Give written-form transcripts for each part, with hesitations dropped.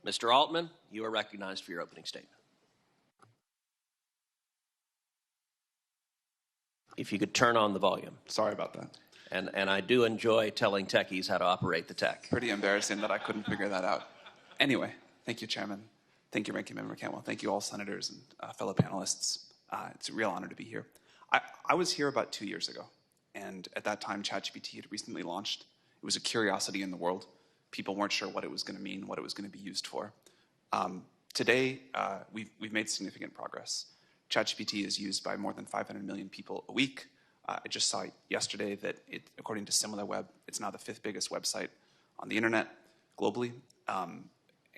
Mr. Altman, you are recognized for your opening statement. If you could turn on the volume. Sorry about that. And I do enjoy telling techies how to operate the tech. Pretty embarrassing that I couldn't figure that out. Anyway, thank you, Chairman. Thank you, Ranking Member Cantwell. Thank you all senators and fellow panelists. It's a real honor to be here. I was here about 2 years ago, and at that time, ChatGPT had recently launched. It was a curiosity in the world. People weren't sure what it was going to mean, what it was going to be used for. Today, we've made significant progress. ChatGPT is used by more than 500 million people a week. I just saw yesterday that, according to SimilarWeb, it's now the 5th biggest website on the internet globally,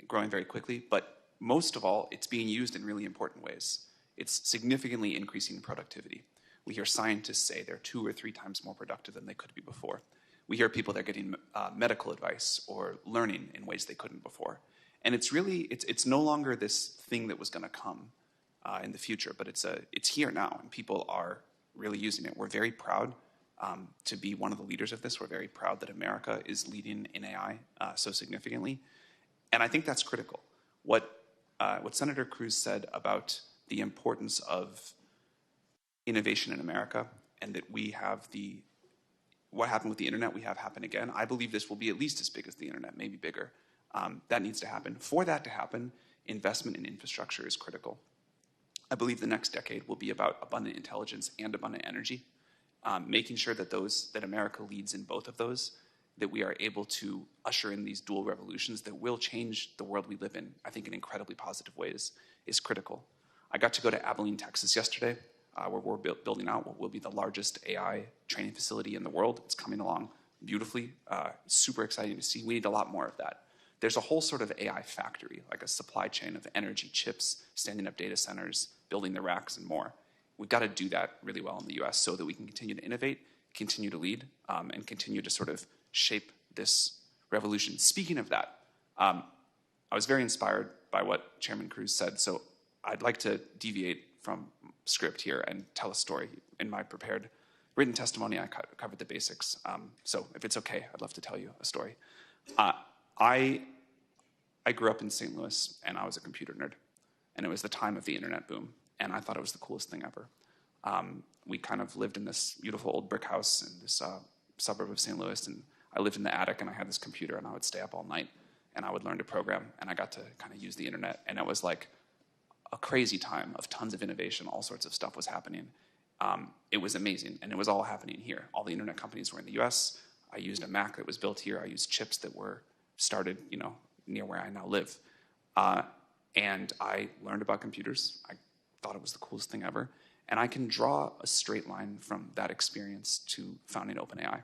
growing very quickly. But most of all, it's being used in really important ways. It's significantly increasing productivity. We hear scientists say they're 2 or 3 times more productive than they could be before. We hear people that are getting medical advice or learning in ways they couldn't before. And it's really, it's no longer this thing that was going to come in the future, but it's here now, and people are really using it. We're very proud to be one of the leaders of this. We're very proud that America is leading in AI so significantly. And I think that's critical. What Senator Cruz said about the importance of innovation in America, and that we have what happened with the internet, we have happen again. I believe this will be at least as big as the internet, maybe bigger. That needs to happen. For that to happen, investment in infrastructure is critical. I believe the next decade will be about abundant intelligence and abundant energy, making sure that America leads in both of those, that we are able to usher in these dual revolutions that will change the world we live in, I think in incredibly positive ways, is critical. I got to go to Abilene, Texas yesterday, where we're building out what will be the largest AI training facility in the world. It's coming along beautifully, super exciting to see. We need a lot more of that. There's a whole sort of AI factory, like a supply chain of energy, chips, standing up data centers, building the racks, and more. We've got to do that really well in the US so that we can continue to innovate, continue to lead, and continue to sort of shape this revolution. Speaking of that, I was very inspired by what Chairman Cruz said, so I'd like to deviate from script here and tell a story. In my prepared written testimony, I covered the basics, so if it's okay, I'd love to tell you a story. I grew up in St. Louis, and I was a computer nerd, and it was the time of the internet boom, and I thought it was the coolest thing ever. We kind of lived in this beautiful old brick house in this suburb of St. Louis, and I lived in the attic, and I had this computer, and I would stay up all night, and I would learn to program, and I got to kind of use the internet, and it was like a crazy time of tons of innovation. All sorts of stuff was happening. It was amazing, and it was all happening here. All the internet companies were in the US. I used a Mac that was built here. I used chips that were started, near where I now live. And I learned about computers. I thought it was the coolest thing ever. And I can draw a straight line from that experience to founding OpenAI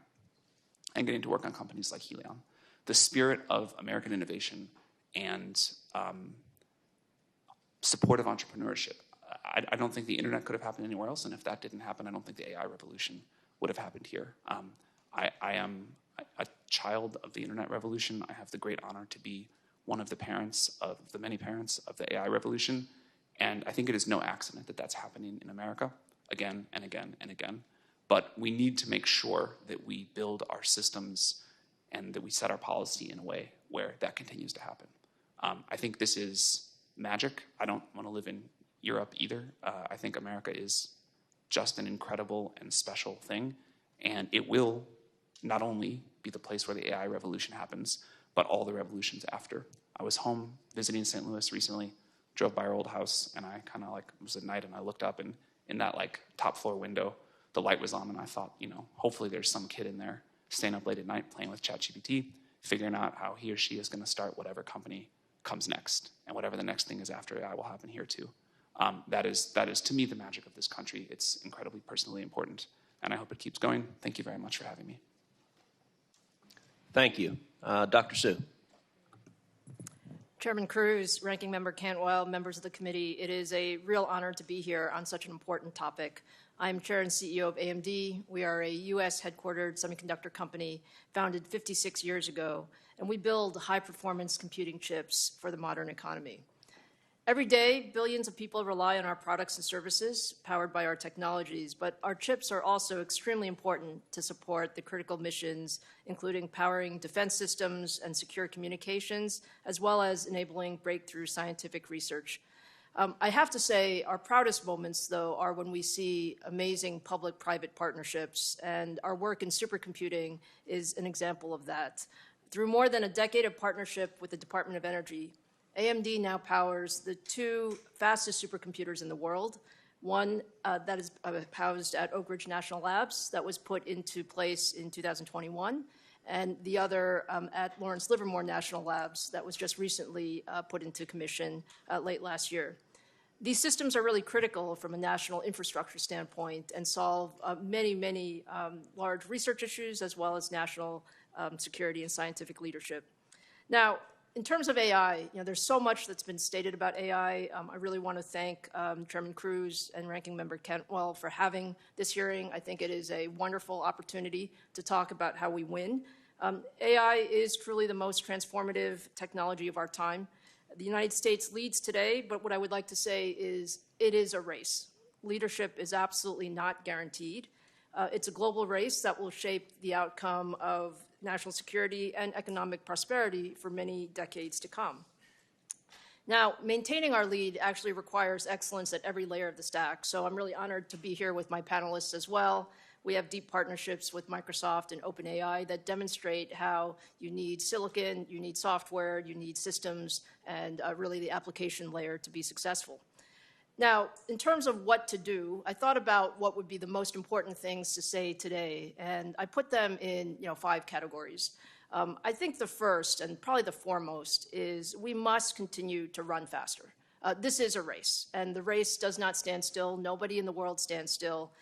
and getting to work on companies like Helion. The spirit of American innovation and support of entrepreneurship. I don't think the internet could have happened anywhere else, and if that didn't happen, I don't think the AI revolution would have happened here. I am a child of the internet revolution. I have the great honor to be one of the parents of the many parents of the AI revolution, and I think it is no accident that that's happening in America again and again and again. But we need to make sure that we build our systems and that we set our policy in a way where that continues to happen. I think this is magic. I don't want to live in Europe either. I think America is just an incredible and special thing, and it will not only be the place where the AI revolution happens, but all the revolutions after. I was home visiting St. Louis recently, drove by our old house, and I kind of it was at night, and I looked up, and in that top floor window, the light was on, and I thought, hopefully there's some kid in there staying up late at night playing with ChatGPT, figuring out how he or she is going to start whatever company comes next, and whatever the next thing is after AI will happen here too. That is to me the magic of this country. It's incredibly personally important, and I hope it keeps going. Thank you very much for having me. Thank you. Dr. Su. Chairman Cruz, Ranking Member Cantwell, members of the committee, it is a real honor to be here on such an important topic. I'm Chair and CEO of AMD. We are a U.S. headquartered semiconductor company founded 56 years ago, and we build high-performance computing chips for the modern economy. Every day, billions of people rely on our products and services powered by our technologies, but our chips are also extremely important to support the critical missions, including powering defense systems and secure communications, as well as enabling breakthrough scientific research. I have to say our proudest moments, though, are when we see amazing public-private partnerships, and our work in supercomputing is an example of that. Through more than a decade of partnership with the Department of Energy, AMD now powers the two fastest supercomputers in the world, one that is housed at Oak Ridge National Labs that was put into place in 2021, and the other at Lawrence Livermore National Labs that was just recently put into commission late last year. These systems are really critical from a national infrastructure standpoint and solve many large research issues as well as national security and scientific leadership. Now, in terms of AI, there's so much that's been stated about AI. I really want to thank Chairman Cruz and Ranking Member Cantwell for having this hearing. I think it is a wonderful opportunity to talk about how we win. AI is truly the most transformative technology of our time. The United States leads today, but what I would like to say is it is a race. Leadership is absolutely not guaranteed. It's a global race that will shape the outcome of national security and economic prosperity for many decades to come. Now, maintaining our lead actually requires excellence at every layer of the stack, so I'm really honored to be here with my panelists as well. We have deep partnerships with Microsoft and OpenAI that demonstrate how you need silicon, you need software, you need systems, and really the application layer to be successful. Now, in terms of what to do, I thought about what would be the most important things to say today, and I put them in 5 categories. I think the first, and probably the foremost, is we must continue to run faster. This is a race, and the race does not stand still. Nobody in the world stands still.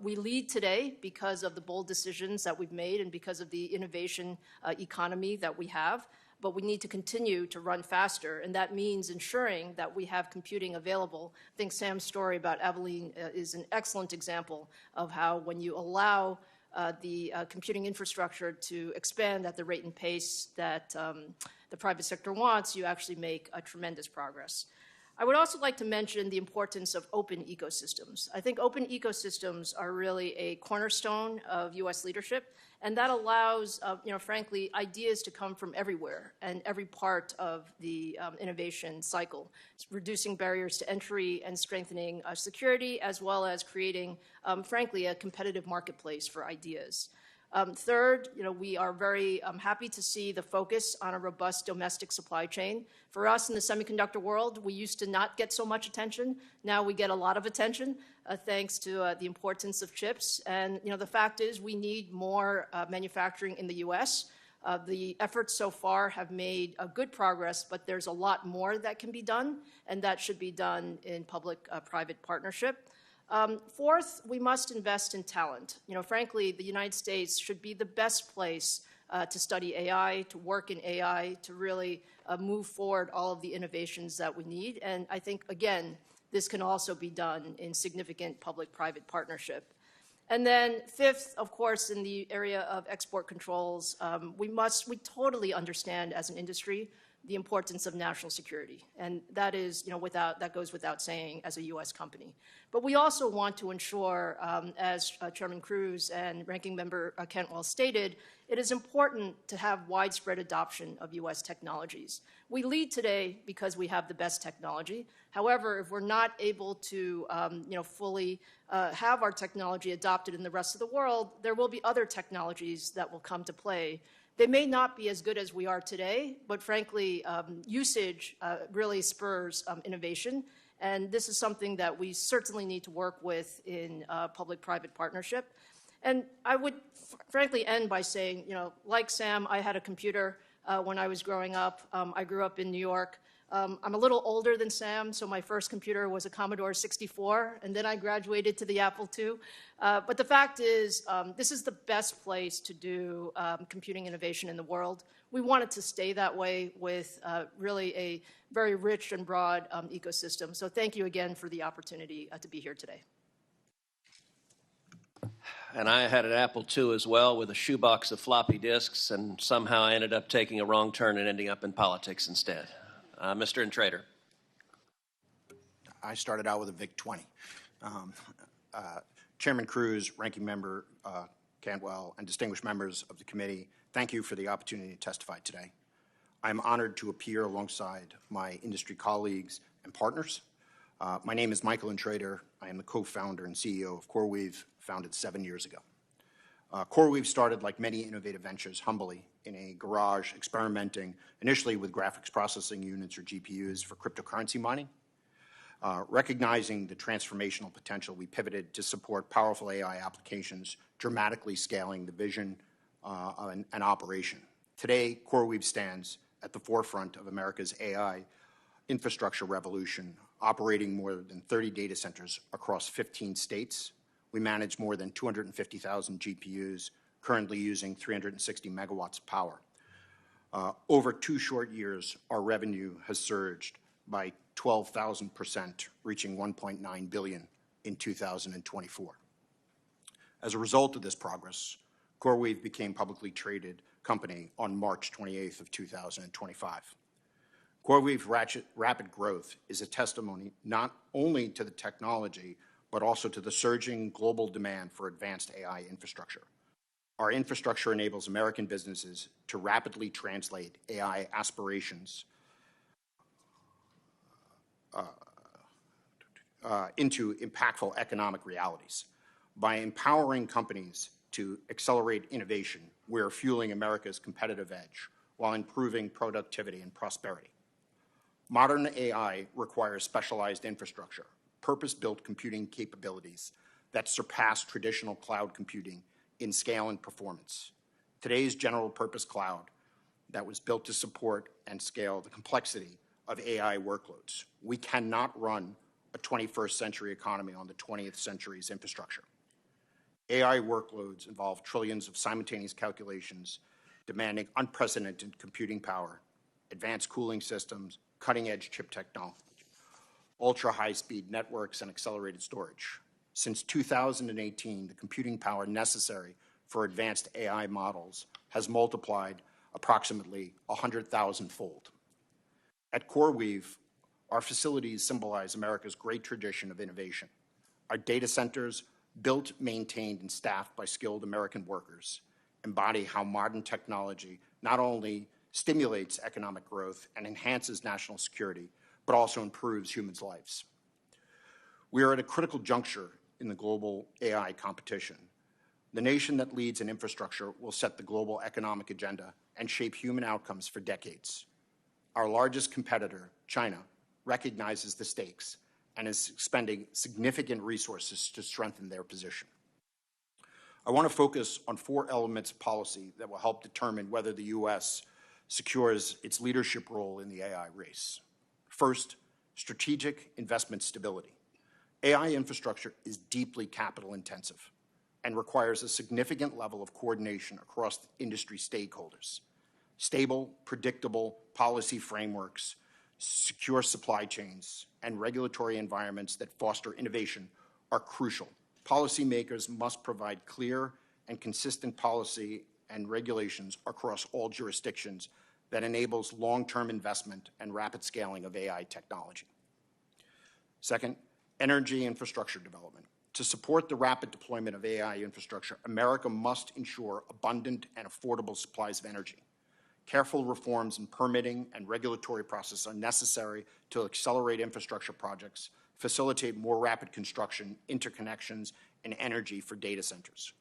We lead today because of the bold decisions that we've made and because of the innovation economy that we have. But we need to continue to run faster, and that means ensuring that we have computing available. I think Sam's story about Abilene is an excellent example of how when you allow the computing infrastructure to expand at the rate and pace that the private sector wants, you actually make a tremendous progress. I would also like to mention the importance of open ecosystems. I think open ecosystems are really a cornerstone of U.S. leadership, and that allows, frankly, ideas to come from everywhere and every part of the innovation cycle. It's reducing barriers to entry and strengthening security, as well as creating, frankly, a competitive marketplace for ideas. Third, we are very happy to see the focus on a robust domestic supply chain. For us in the semiconductor world, we used to not get so much attention. Now we get a lot of attention thanks to the importance of chips. And the fact is we need more manufacturing in the U.S. The efforts so far have made good progress, but there's a lot more that can be done, and that should be done in public-private partnership. Fourth, we must invest in talent. Frankly, the United States should be the best place to study AI, to work in AI, to really move forward all of the innovations that we need. And I think, again, this can also be done in significant public-private partnership. And then fifth, of course, in the area of export controls, we totally understand as an industry the importance of national security. And that is, that goes without saying as a U.S. company. But we also want to ensure, as Chairman Cruz and Ranking Member Cantwell stated, it is important to have widespread adoption of U.S. technologies. We lead today because we have the best technology. However, if we're not able to, fully have our technology adopted in the rest of the world, there will be other technologies that will come to play. They may not be as good as we are today, but frankly, usage really spurs innovation. And this is something that we certainly need to work with in public-private partnership. And I would frankly end by saying, like Sam, I had a computer when I was growing up. I grew up in New York. I'm a little older than Sam, so my first computer was a Commodore 64, and then I graduated to the Apple II. But the fact is, this is the best place to do computing innovation in the world. We want it to stay that way with really a very rich and broad ecosystem. So thank you again for the opportunity to be here today. And I had an Apple II as well with a shoebox of floppy disks, and somehow I ended up taking a wrong turn and ending up in politics instead. Mr. Intrator. I started out with a VIC-20. Chairman Cruz, Ranking Member Cantwell, and distinguished members of the committee, thank you for the opportunity to testify today. I'm honored to appear alongside my industry colleagues and partners. My name is Michael Intrator. I am the co-founder and CEO of CoreWeave, founded 7 years ago. CoreWeave started, like many innovative ventures, humbly in a garage, experimenting initially with graphics processing units, or GPUs, for cryptocurrency mining. Recognizing the transformational potential, we pivoted to support powerful AI applications, dramatically scaling the vision and operation. Today, CoreWeave stands at the forefront of America's AI infrastructure revolution, operating more than 30 data centers across 15 states. We manage more than 250,000 GPUs, currently using 360 megawatts of power. Over 2 short years, our revenue has surged by 12,000%, reaching $1.9 billion in 2024. As a result of this progress, CoreWeave became a publicly traded company on March 28th of 2025. CoreWeave's rapid growth is a testimony not only to the technology, but also to the surging global demand for advanced AI infrastructure. Our infrastructure enables American businesses to rapidly translate AI aspirations into impactful economic realities. By empowering companies to accelerate innovation, we're fueling America's competitive edge while improving productivity and prosperity. Modern AI requires specialized infrastructure, purpose-built computing capabilities that surpass traditional cloud computing in scale and performance. Today's general-purpose cloud that was built to support and scale the complexity of AI workloads. We cannot run a 21st century economy on the 20th century's infrastructure. AI workloads involve trillions of simultaneous calculations, demanding unprecedented computing power, advanced cooling systems, cutting-edge chip technology, ultra-high-speed networks, and accelerated storage. Since 2018, the computing power necessary for advanced AI models has multiplied approximately 100,000-fold. At CoreWeave, our facilities symbolize America's great tradition of innovation. Our data centers, built, maintained, and staffed by skilled American workers, embody how modern technology not only stimulates economic growth and enhances national security, but also improves humans' lives. We are at a critical juncture in the global AI competition. The nation that leads in infrastructure will set the global economic agenda and shape human outcomes for decades. Our largest competitor, China, recognizes the stakes and is expending significant resources to strengthen their position. I want to focus on 4 elements of policy that will help determine whether the U.S. secures its leadership role in the AI race. First, strategic investment stability. AI infrastructure is deeply capital intensive and requires a significant level of coordination across industry stakeholders. Stable, predictable policy frameworks, secure supply chains, and regulatory environments that foster innovation are crucial. Policymakers must provide clear and consistent policy and regulations across all jurisdictions that enables long-term investment and rapid scaling of AI technology. Second, energy infrastructure development. To support the rapid deployment of AI infrastructure, America must ensure abundant and affordable supplies of energy. Careful reforms in permitting and regulatory processes are necessary to accelerate infrastructure projects, facilitate more rapid construction, interconnections, and energy for data centers.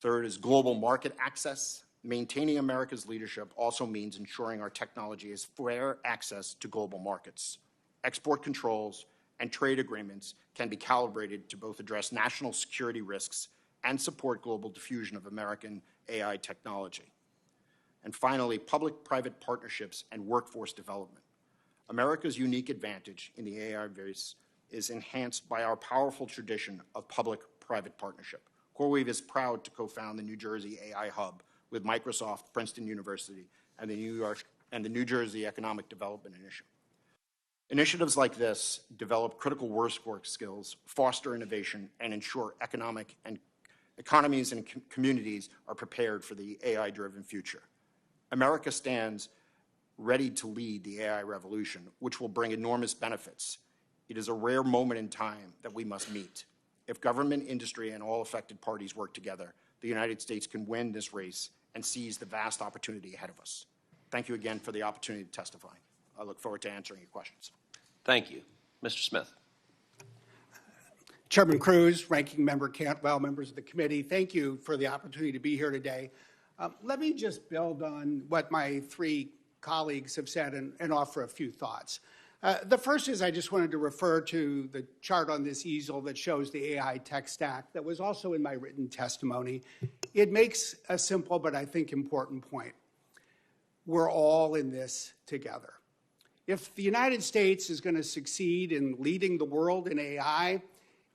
Third is global market access. Maintaining America's leadership also means ensuring our technology has fair access to global markets. Export controls and trade agreements can be calibrated to both address national security risks and support global diffusion of American AI technology. And finally, public-private partnerships and workforce development. America's unique advantage in the AI race is enhanced by our powerful tradition of public-private partnership. CoreWeave is proud to co-found the New Jersey AI Hub with Microsoft, Princeton University, and the New Jersey Economic Development Initiative. Initiatives like this develop critical work skills, foster innovation, and ensure economies and communities are prepared for the AI-driven future. America stands ready to lead the AI revolution, which will bring enormous benefits It is a rare moment in time that we must meet. If government, industry, and all affected parties work together, the United States can win this race and seize the vast opportunity ahead of us. Thank you again for the opportunity to testify. I look forward to answering your questions. Thank you. Mr. Smith. Chairman Cruz, Ranking Member Cantwell, members of the committee, thank you for the opportunity to be here today. Let me just build on what my three colleagues have said and offer a few thoughts. The first is I just wanted to refer to the chart on this easel that shows the AI tech stack that was also in my written testimony. It makes a simple but I think important point. We're all in this together. If the United States is going to succeed in leading the world in AI,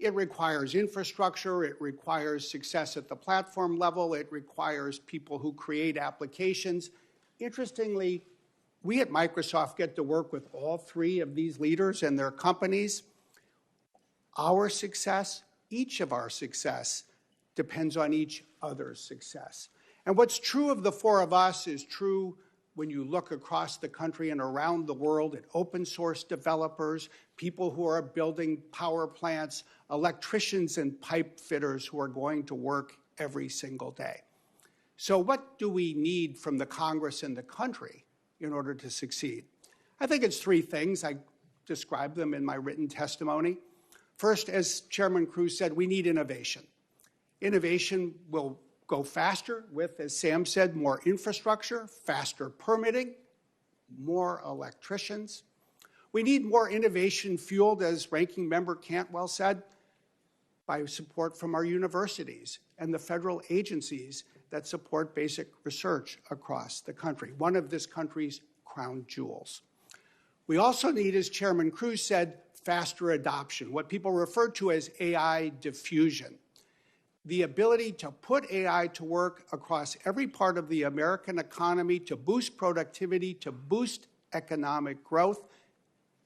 it requires infrastructure, it requires success at the platform level, it requires people who create applications. Interestingly, we at Microsoft get to work with all three of these leaders and their companies. Our success, each of our success, depends on each other's success. And what's true of the four of us is true when you look across the country and around the world at open source developers, people who are building power plants, electricians and pipe fitters who are going to work every single day. So what do we need from the Congress and the country in order to succeed? I think it's three things. I described them in my written testimony. First, as Chairman Cruz said, we need innovation. Innovation will go faster with, as Sam said, more infrastructure, faster permitting, more electricians. We need more innovation fueled, as Ranking Member Cantwell said, by support from our universities and the federal agencies that support basic research across the country, one of this country's crown jewels. We also need, as Chairman Cruz said, faster adoption, what people refer to as AI diffusion. The ability to put AI to work across every part of the American economy to boost productivity, to boost economic growth,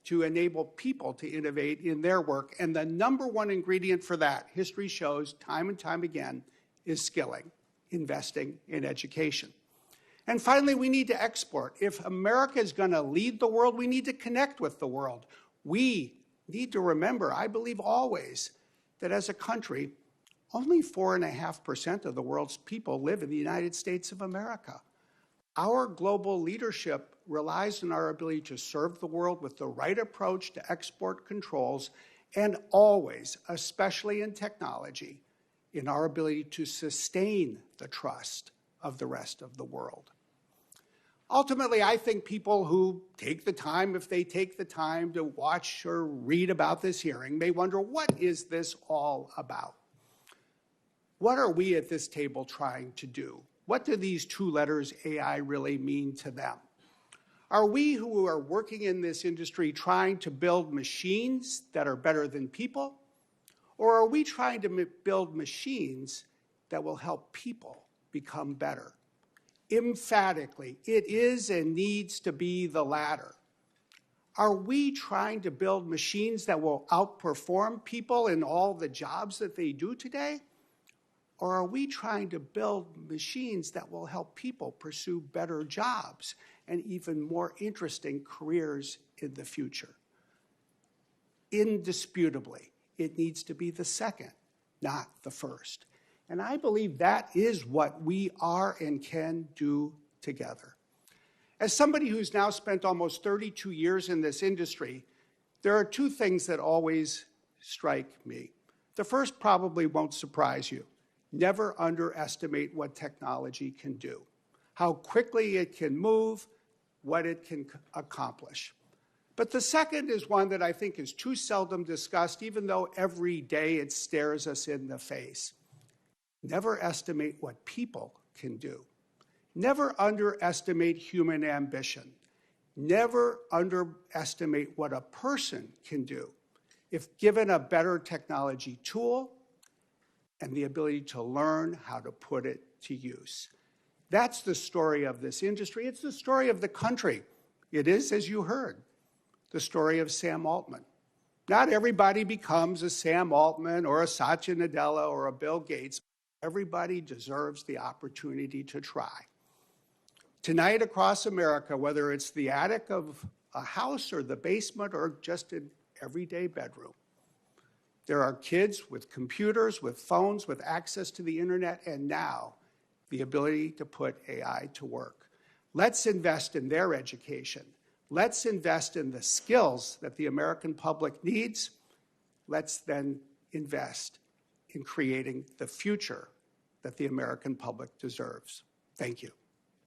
to enable people to innovate in their work. And the number one ingredient for that, history shows time and time again, is skilling, investing in education. And finally, we need to export. If America is going to lead the world, we need to connect with the world. We need to remember, I believe always, that as a country, only 4.5% of the world's people live in the United States of America. Our global leadership relies on our ability to serve the world with the right approach to export controls and always, especially in technology, in our ability to sustain the trust of the rest of the world. Ultimately, I think people who take the time, if they take the time to watch or read about this hearing, may wonder, what is this all about? What are we at this table trying to do? What do these two letters AI really mean to them? Are we who are working in this industry trying to build machines that are better than people? Or are we trying to build machines that will help people become better? Emphatically, it is and needs to be the latter. Are we trying to build machines that will outperform people in all the jobs that they do today? Or are we trying to build machines that will help people pursue better jobs and even more interesting careers in the future? Indisputably, it needs to be the second, not the first. And I believe that is what we are and can do together. As somebody who's now spent almost 32 years in this industry, there are two things that always strike me. The first probably won't surprise you. Never underestimate what technology can do, how quickly it can move, what it can accomplish. But the second is one that I think is too seldom discussed, even though every day it stares us in the face. Never estimate what people can do. Never underestimate human ambition. Never underestimate what a person can do if given a better technology tool and the ability to learn how to put it to use. That's the story of this industry. It's the story of the country. It is, as you heard, the story of Sam Altman. Not everybody becomes a Sam Altman or a Satya Nadella or a Bill Gates. Everybody deserves the opportunity to try. Tonight across America, whether it's the attic of a house or the basement or just an everyday bedroom. There are kids with computers, with phones, with access to the internet, and now the ability to put AI to work. Let's invest in their education. Let's invest in the skills that the American public needs. Let's then invest in creating the future that the American public deserves. Thank you.